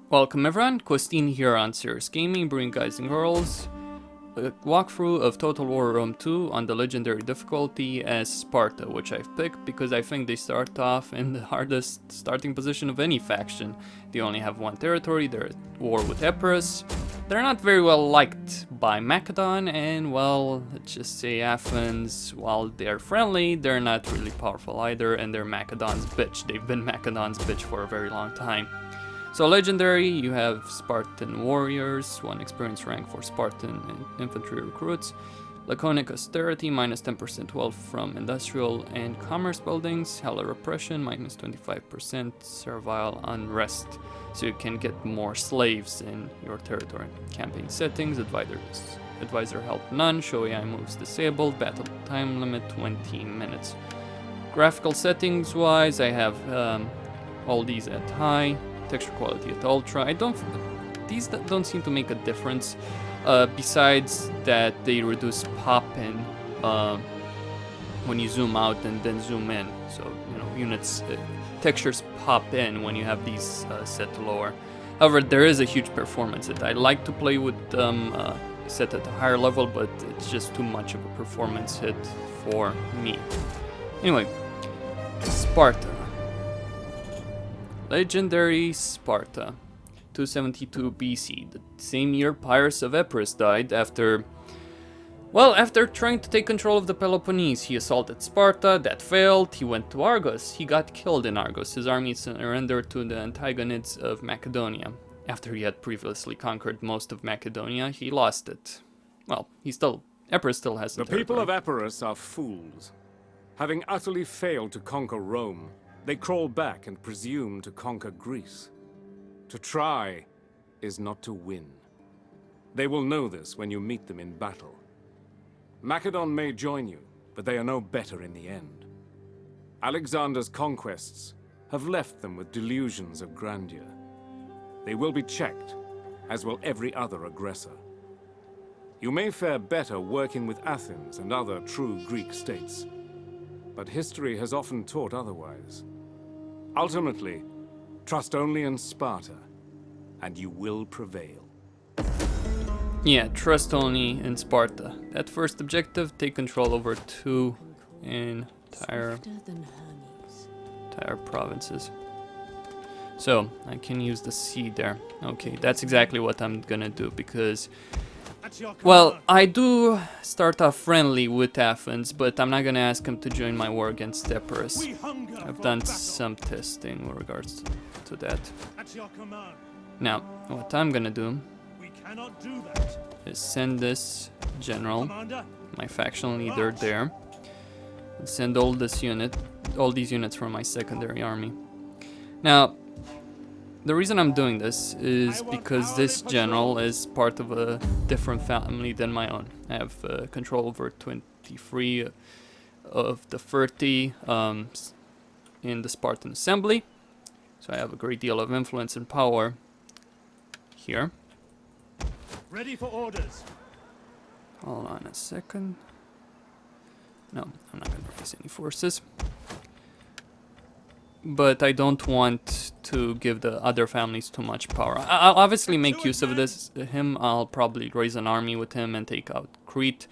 Welcome everyone, Costin here on Serious Gaming, bringing guys and girls a walkthrough of Total War Rome 2 on the legendary difficulty as Sparta, which I've picked because I think they start off in the hardest starting position of any faction. They only have one territory, they're at war with Epirus. They're not very well liked by Macedon, and well, let's just say Athens, while they're friendly, they're not really powerful either, and they're Macedon's bitch. They've been Macedon's bitch for a very long time. So legendary, you have Spartan Warriors, 1 experience rank for Spartan and infantry recruits. Laconic austerity, minus 10% wealth from industrial and commerce buildings. Hella repression, minus 25% servile unrest. So you can get more slaves in your territory. Campaign settings, advisor help none, show AI moves disabled, battle time limit 20 minutes. Graphical settings wise, I have all these at high. Texture quality at ultra. These don't seem to make a difference. Besides that, they reduce pop-in when you zoom out and then zoom in. So units, textures pop in when you have these set to lower. However, there is a huge performance hit. I like to play with them set at a higher level, but it's just too much of a performance hit for me. Anyway, Sparta. Legendary Sparta, 272 BC, the same year Pyrrhus of Epirus died after trying to take control of the Peloponnese. He assaulted Sparta, that failed, he went to Argos, he got killed in Argos, his army surrendered to the Antagonids of Macedonia. After he had previously conquered most of Macedonia, he lost it. Well, Epirus still has the territory. People of Epirus are fools. Having utterly failed to conquer Rome, they crawl back and presume to conquer Greece. To try is not to win. They will know this when you meet them in battle. Macedon may join you, but they are no better in the end. Alexander's conquests have left them with delusions of grandeur. They will be checked, as will every other aggressor. You may fare better working with Athens and other true Greek states, but history has often taught otherwise. Ultimately, trust only in Sparta, and you will prevail. Yeah, trust only in Sparta. That first objective, take control over 2 entire provinces. So, I can use the sea there. Okay, that's exactly what I'm gonna do, because well, I do start off friendly with Athens, but I'm not gonna ask him to join my war against Epirus. I've done some testing with regards to that. Now, what I'm gonna do is send this general, my faction leader there, and send all these units from my secondary army. Now, the reason I'm doing this is because this general is part of a different family than my own. I have control over 23 of the 30 in the Spartan assembly. So I have a great deal of influence and power here. Ready for orders. Hold on a second. No, I'm not going to raise any forces. But I don't want to give the other families too much power. I'll obviously make use of this. I'll probably raise an army with him and take out Crete.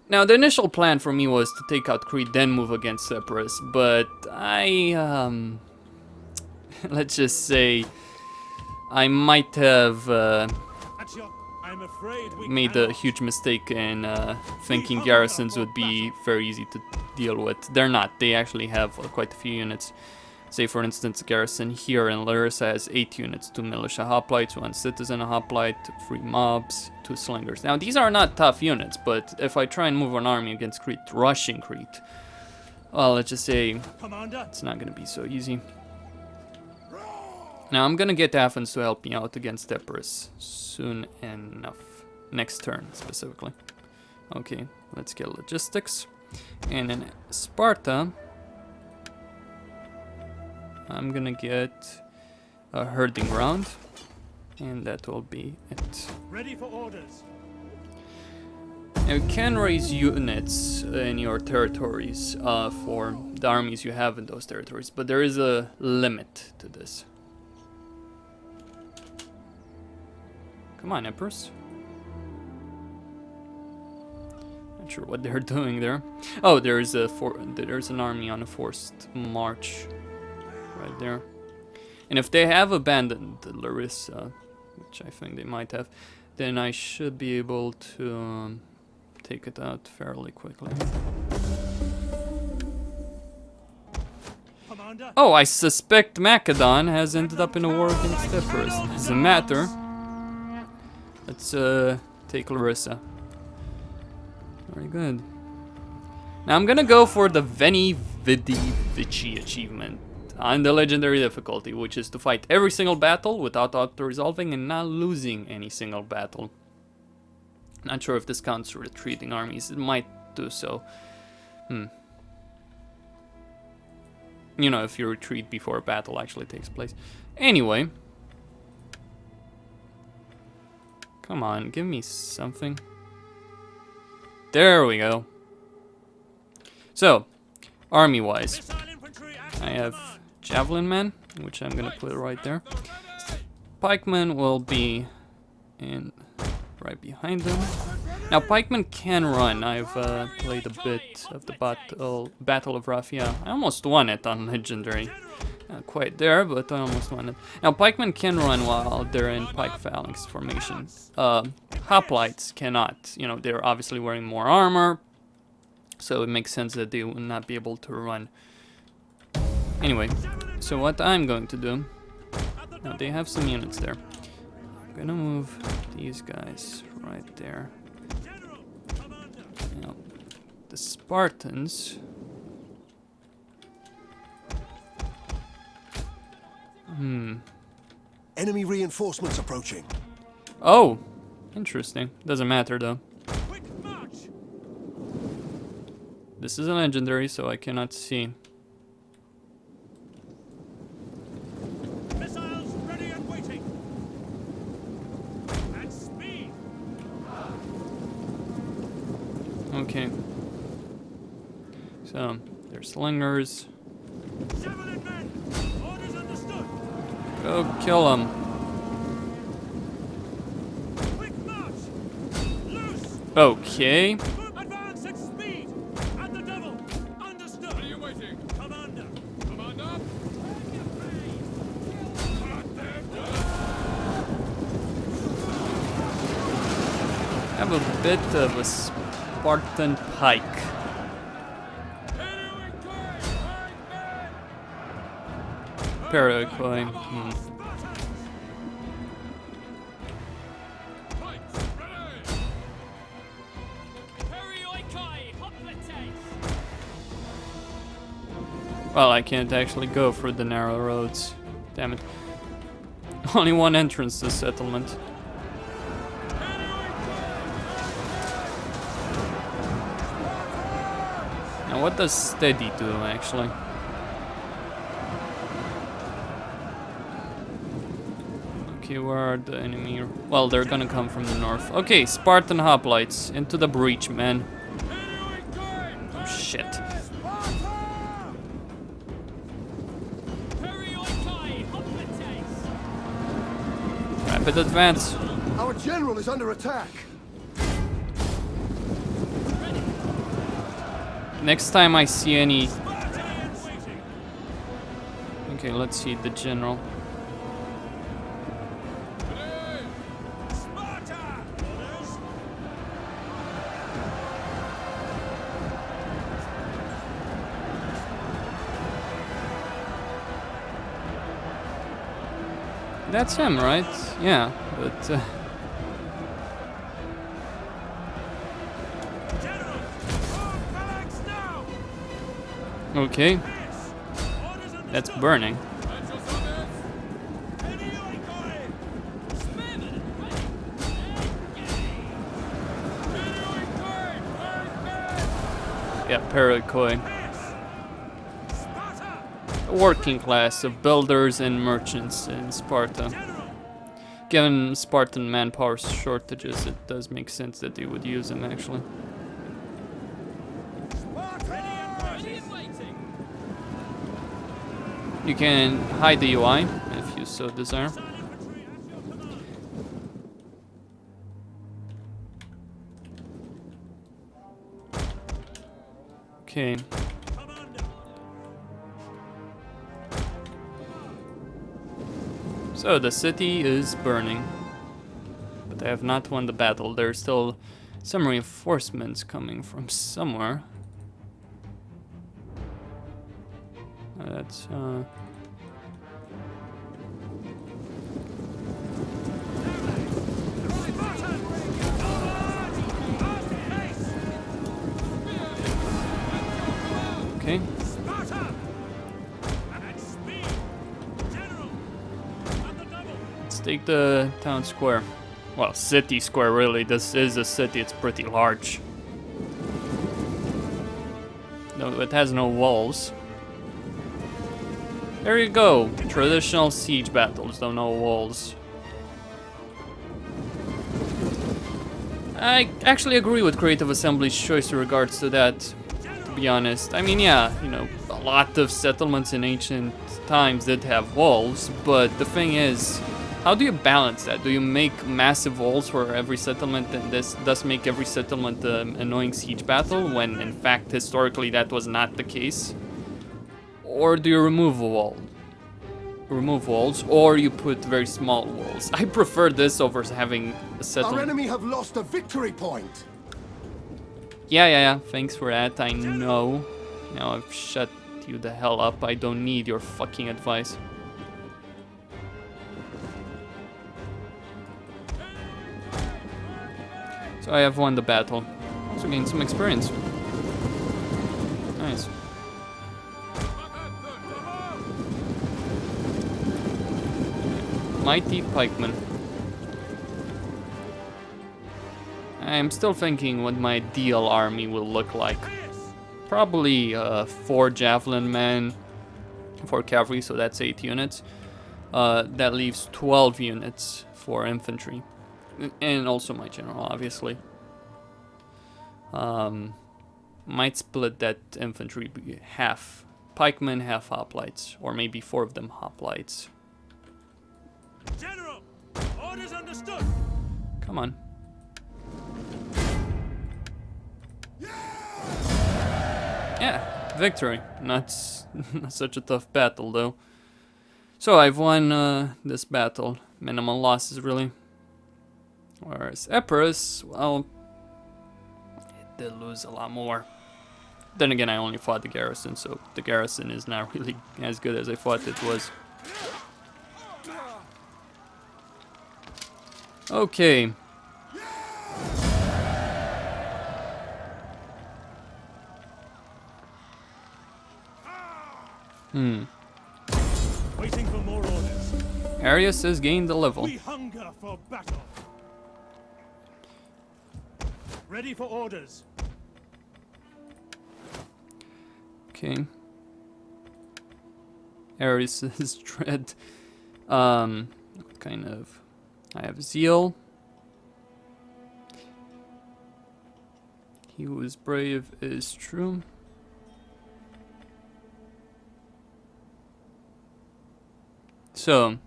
Now, the initial plan for me was to take out Crete, then move against Epirus. But let's just say, I might have made a huge mistake in thinking garrisons would be very easy to deal with. They're not. They actually have quite a few units. Say, for instance, a garrison here in Larissa has 8 units, 2 militia hoplites, 1 citizen hoplite, 3 mobs, 2 slingers. Now, these are not tough units, but if I try and move an army against Crete, rushing Crete, well, let's just say it's not going to be so easy. Now, I'm going to get Athens to help me out against Epirus soon enough. Next turn, specifically. Okay, let's get logistics. And in Sparta, I'm gonna get a herding ground, and that will be it. Ready for orders. Now, you can raise units in your territories for the armies you have in those territories, but there is a limit to this. Come on, Empress. Not sure what they're doing there. Oh, there's an army on a forced march right there. And if they have abandoned Larissa, which I think they might have, then I should be able to take it out fairly quickly. Commander, Oh, I suspect Macedon has ended up in a war against Epirus. Doesn't matter. Let's take Larissa. Very good. Now I'm gonna go for the Veni Vidi Vici achievement on the legendary difficulty, which is to fight every single battle without auto-resolving and not losing any single battle. Not sure if this counts for retreating armies. It might do so. You know, if you retreat before a battle actually takes place. Anyway. Come on, give me something. There we go. So, army-wise, I have Javelin Men, which I'm gonna put right there. Pikemen will be in right behind them. Now, Pikemen can run. I've played a bit of the Battle of Raphia. I almost won it on Legendary. Not quite there, but I almost won it. Now, Pikemen can run while they're in Pike Phalanx formation. Hoplites cannot. You know, they're obviously wearing more armor, so it makes sense that they will not be able to run. Anyway, so what I'm going to do... Now, they have some units there. I'm gonna move these guys right there. Now, the Spartans... Enemy reinforcements approaching. Oh, interesting. Doesn't matter though. quick march! This is a legendary, so I cannot see. Missiles ready and waiting! At speed! Okay. So, there's slingers. Javelin men! Orders understood! Go kill them. Quick march! Loose! Okay. Advance at speed! At the devil! Understood! Are you waiting? Commander! Commander! I have a bit of a Spartan pike. Paracoin. Well, I can't actually go through the narrow roads. Damn it. Only one entrance to settlement. Now, what does steady do, actually? Okay, where are the enemy? Well, they're gonna come from the north. Okay, Spartan hoplites. Into the breach, man. Oh, shit. Rapid advance. Our general is under attack. Next time I see any... Okay, let's see the general. Sparta! Orders! That's him, right? Yeah, but... General! Form phalanx now! Okay, Yes! Orders understood! that's burning. Yeah, Paracoin. A working class of builders and merchants in Sparta. Given Spartan manpower shortages, it does make sense that they would use them, actually. You can hide the UI if you so desire. Okay. So the city is burning, but I have not won the battle. There's still some reinforcements coming from somewhere. That's okay. Sparta! At speed! General! At the double! Let's take the town square. Well, city square, really. This is a city, it's pretty large. No, it has no walls. There you go. Traditional siege battles, though no walls. I actually agree with Creative Assembly's choice in regards to that, to be honest. I mean, yeah, you know, a lot of settlements in ancient times did have walls, but the thing is, how do you balance that? Do you make massive walls for every settlement and this does make every settlement an annoying siege battle, when in fact historically that was not the case? Or do you remove a wall? Remove walls, or you put very small walls. I prefer this over having a settlement. Our enemy have lost a victory point. Yeah, thanks for that, I know. Now I've shut you the hell up, I don't need your fucking advice. So I have won the battle. Also gained some experience. Nice. Mighty pikemen. I'm still thinking what my ideal army will look like. Probably 4 javelin men, 4 cavalry, so that's 8 units. That leaves 12 units for infantry. And also my general, obviously. Might split that infantry be half pikemen, half hoplites, or maybe 4 of them hoplites. General! Orders understood! Come on. Yeah, victory. Not such a tough battle, though. So I've won this battle. Minimal losses, really. Whereas Epirus, well, it did lose a lot more. Then again, I only fought the garrison, so the garrison is not really as good as I thought it was. Okay. Waiting for more orders. Arius has gained a level. We hunger for battle. Ready for orders. Okay. Arius' dread. What kind of... I have zeal. He who is brave is true. So,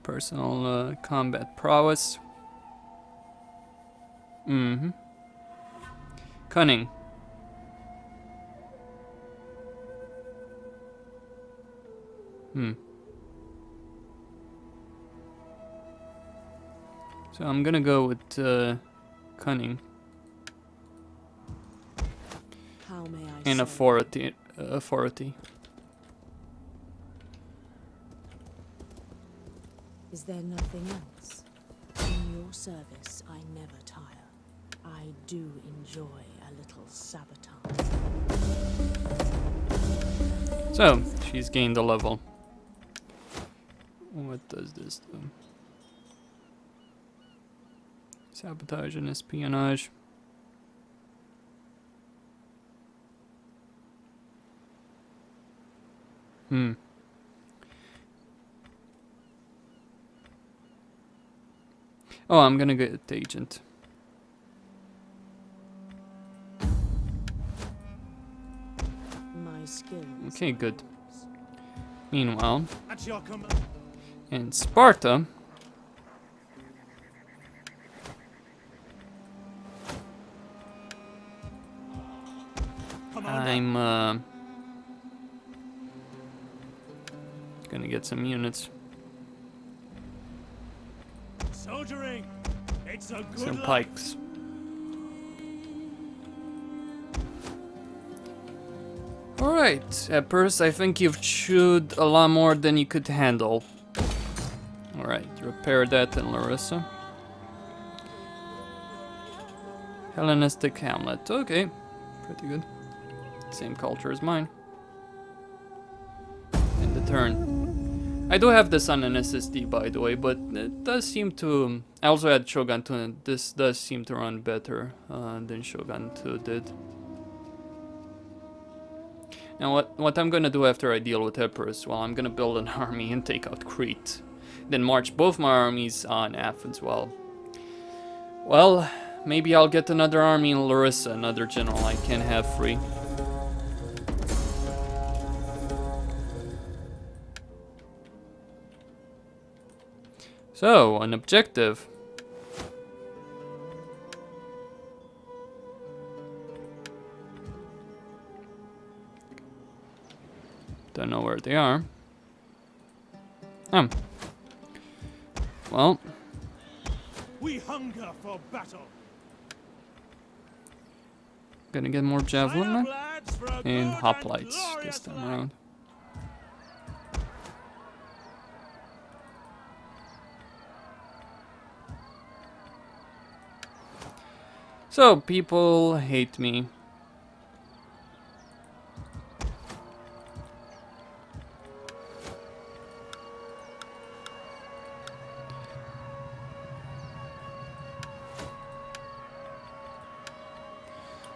personal combat prowess. Cunning. So I'm gonna go with cunning How may I and say? authority. Is there nothing else? In your service, I never tire. I do enjoy a little sabotage. So she's gained a level. What does this do? Sabotage and espionage. Oh, I'm gonna get agent. My skills. Okay, good. Meanwhile, At your command. in Sparta, Commander. I'm gonna get some units, Soldiering. It's a good some life. pikes. Alright, Empress, I think you've chewed a lot more than you could handle. Alright, repair that in Larissa. Hellenistic Hamlet, okay, pretty good. Same culture as mine. End the turn. I do have this on an SSD, by the way, but it does seem to... I also had Shogun 2, and this does seem to run better than Shogun 2 did. Now what I'm gonna do after I deal with Epirus, well, I'm gonna build an army and take out Crete. Then march both my armies on Athens. Well, maybe I'll get another army in Larissa, another general I can have free. So, an objective. Don't know where they are. Well. We hunger for battle. Gonna get more javelin Sign up, men lads, for a and good hoplites glorious this time life. around. So, people hate me.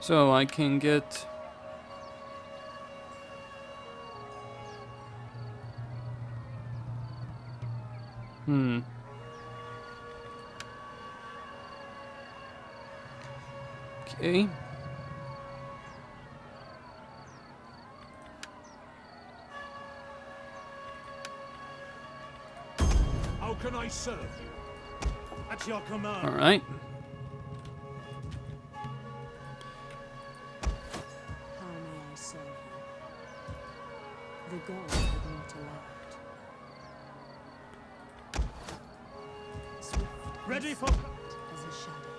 So I can get... Okay. How can I serve you? At your command. All right. How may I serve you? The gods would not allow it. Swift Ready for... as a shadow.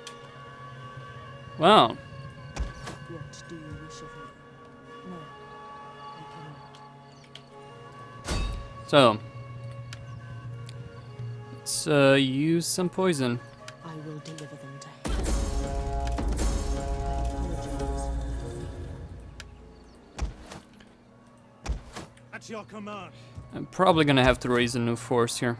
Wow. What do you wish of me? No, I cannot. So let's use some poison. I will deliver them to him. I apologize for their failure. At your command. I'm probably gonna have to raise a new force here.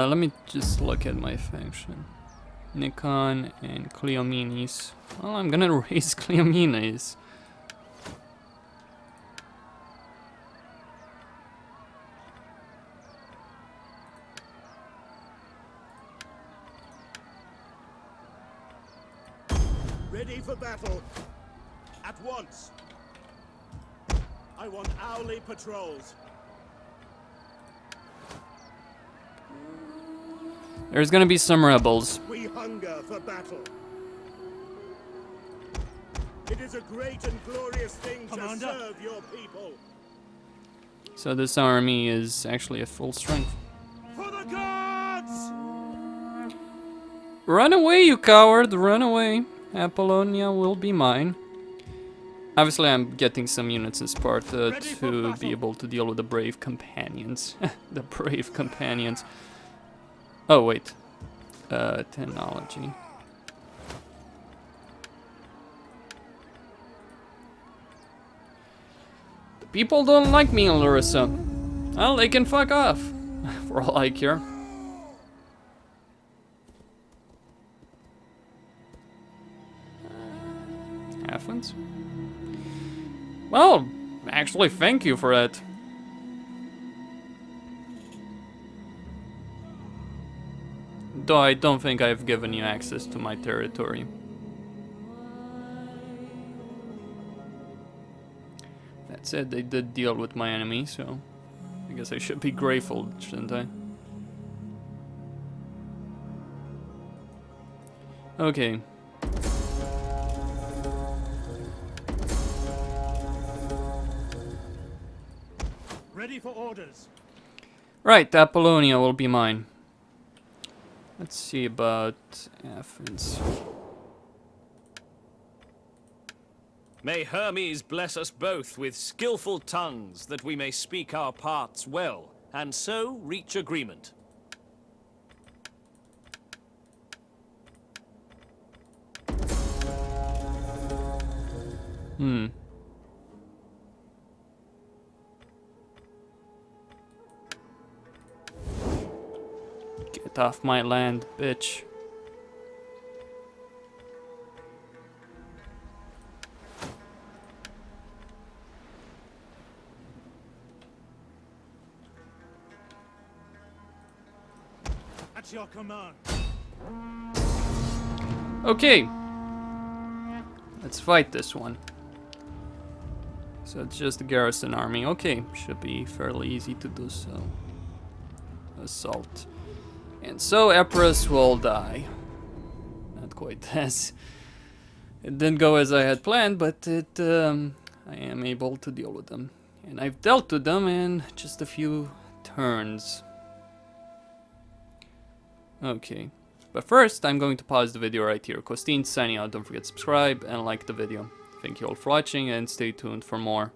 Let me just look at my faction. Nikon and Cleomenes. Well, I'm gonna raise Cleomenes. Ready for battle. At once. I want hourly patrols. There's gonna be some rebels. We hunger for battle. It is a great and glorious thing to serve your people. So this army is actually at full strength. For the gods! Run away, you coward! Run away. Apollonia will be mine. Obviously, I'm getting some units in Sparta to be able to deal with the brave companions. The brave companions. Oh, wait. Technology. The people don't like me in Larissa. Well, they can fuck off. For all I care. Athens? Well, actually, thank you for that. Though I don't think I've given you access to my territory. That said, they did deal with my enemy, so I guess I should be grateful, shouldn't I? Okay. Ready for orders. Right, Apollonia will be mine. Let's see about Athens. May Hermes bless us both with skillful tongues, that we may speak our parts well, and so reach agreement. Get off my land, bitch. At your command. Okay. Let's fight this one. So it's just a garrison army. Okay, should be fairly easy to do so. Assault. And so Epirus will die. Not quite as... It didn't go as I had planned, but it, I am able to deal with them. And I've dealt with them in just a few turns. Okay. But first, I'm going to pause the video right here. Costin signing out. Don't forget to subscribe and like the video. Thank you all for watching and stay tuned for more.